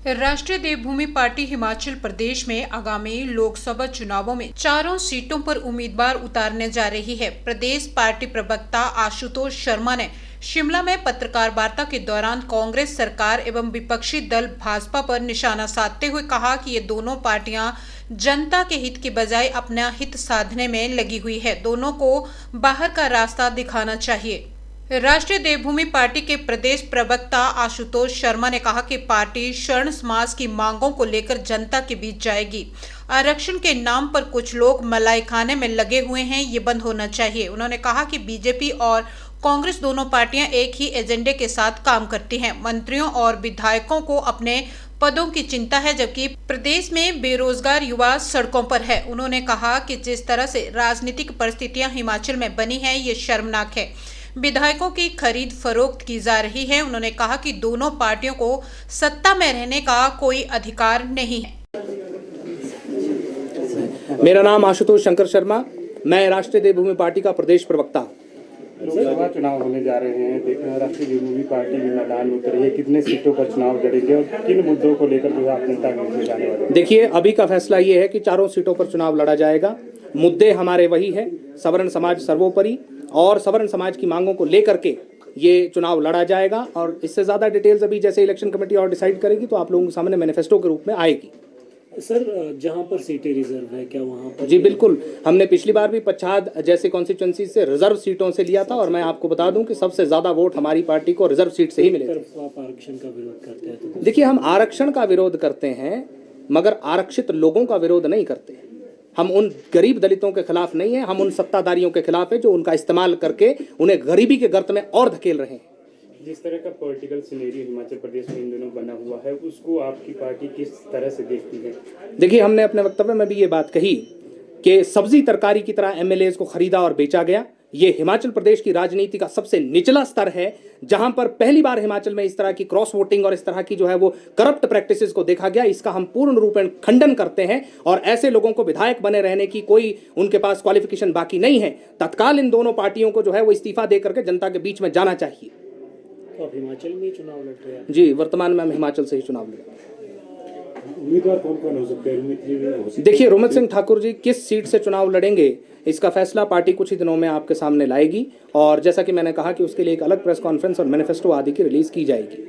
राष्ट्रीय देवभूमि पार्टी हिमाचल प्रदेश में आगामी लोकसभा चुनावों में 4 सीटों पर उम्मीदवार उतारने जा रही है। प्रदेश पार्टी प्रवक्ता आशुतोष शर्मा ने शिमला में पत्रकार वार्ता के दौरान कांग्रेस सरकार एवं विपक्षी दल भाजपा पर निशाना साधते हुए कहा कि ये दोनों पार्टियां जनता के हित के बजाय अपना हित साधने में लगी हुई है। दोनों को बाहर का रास्ता दिखाना चाहिए। राष्ट्रीय देवभूमि पार्टी के प्रदेश प्रवक्ता आशुतोष शर्मा ने कहा कि पार्टी शरण समाज की मांगों को लेकर जनता के बीच जाएगी। आरक्षण के नाम पर कुछ लोग मलाई खाने में लगे हुए हैं, ये बंद होना चाहिए। उन्होंने कहा कि बीजेपी और कांग्रेस दोनों पार्टियां एक ही एजेंडे के साथ काम करती हैं। मंत्रियों और विधायकों को अपने पदों की चिंता है, जबकि प्रदेश में बेरोजगार युवा सड़कों पर है। उन्होंने कहा कि जिस तरह से राजनीतिक परिस्थितियां हिमाचल में बनी है, ये शर्मनाक है। विधायकों की खरीद फरोख्त की जा रही है। उन्होंने कहा कि दोनों पार्टियों को सत्ता में रहने का कोई अधिकार नहीं है। मेरा नाम आशुतोष शंकर शर्मा, मैं राष्ट्रीय देवभूमि पार्टी का प्रदेश प्रवक्ता हूँ। लोकसभा चुनाव होने जा रहे हैं, राष्ट्रीय देवभूमि पार्टी भी मैदान में उतरी है। कितने सीटों पर चुनाव लड़ेंगे और किन मुद्दों को लेकर जो है आप जनता में जाने वाले? देखिए, अभी का फैसला ये है कि 4 सीटों पर चुनाव लड़ा जाएगा। मुद्दे हमारे वही है, सवर्ण समाज सर्वोपरि, और सवर्ण समाज की मांगों को लेकर के ये चुनाव लड़ा जाएगा। और इससे ज़्यादा डिटेल्स अभी जैसे इलेक्शन कमेटी और डिसाइड करेगी तो आप लोगों के सामने मैनिफेस्टो के रूप में आएगी। सर, जहां पर सीटें रिजर्व है, क्या वहां पर? जी बिल्कुल, हमने पिछली बार भी पच्छाद जैसे कॉन्स्टिट्यूंसी से रिजर्व सीटों से लिया था, और मैं आपको बता दूं कि सबसे ज़्यादा वोट हमारी पार्टी को रिजर्व सीट से ही मिले थे। आप आरक्षण का विरोध करते हैं तो? देखिए, हम आरक्षण का विरोध करते हैं, मगर आरक्षित लोगों का विरोध नहीं करते। हम उन गरीब दलितों के खिलाफ नहीं है, हम उन सत्ताधारियों के खिलाफ है जो उनका इस्तेमाल करके उन्हें गरीबी के गर्त में और धकेल रहे हैं। जिस तरह का पॉलिटिकल सिनेरियो हिमाचल प्रदेश में इन दिनों बना हुआ है, उसको आपकी पार्टी किस तरह से देखती है? देखिए, हमने अपने वक्तव्य में भी ये बात कही कि सब्जी तरकारी की तरह एमएलएज को खरीदा और बेचा गया। ये हिमाचल प्रदेश की राजनीति का सबसे निचला स्तर है, जहां पर पहली बार हिमाचल में इस तरह की क्रॉस वोटिंग और इस तरह की जो है वो करप्ट प्रैक्टिसेस को देखा गया। इसका हम पूर्ण रूप में खंडन करते हैं, और ऐसे लोगों को विधायक बने रहने की कोई उनके पास क्वालिफिकेशन बाकी नहीं है। तत्काल इन दोनों पार्टियों को जो है वो इस्तीफा दे करके जनता के बीच में जाना चाहिए। तो आप हिमाचल में चुनाव लड़ रहे हैं? जी, वर्तमान में हम हिमाचल से ही चुनाव लड़ रहे हैं। उम्मीदवार कौन कौन हो सकते हैं? देखिए, रोमित सिंह ठाकुर जी किस सीट से चुनाव लड़ेंगे, इसका फैसला पार्टी कुछ ही दिनों में आपके सामने लाएगी, और जैसा कि मैंने कहा कि उसके लिए एक अलग प्रेस कॉन्फ्रेंस और मैनिफेस्टो आदि की रिलीज की जाएगी।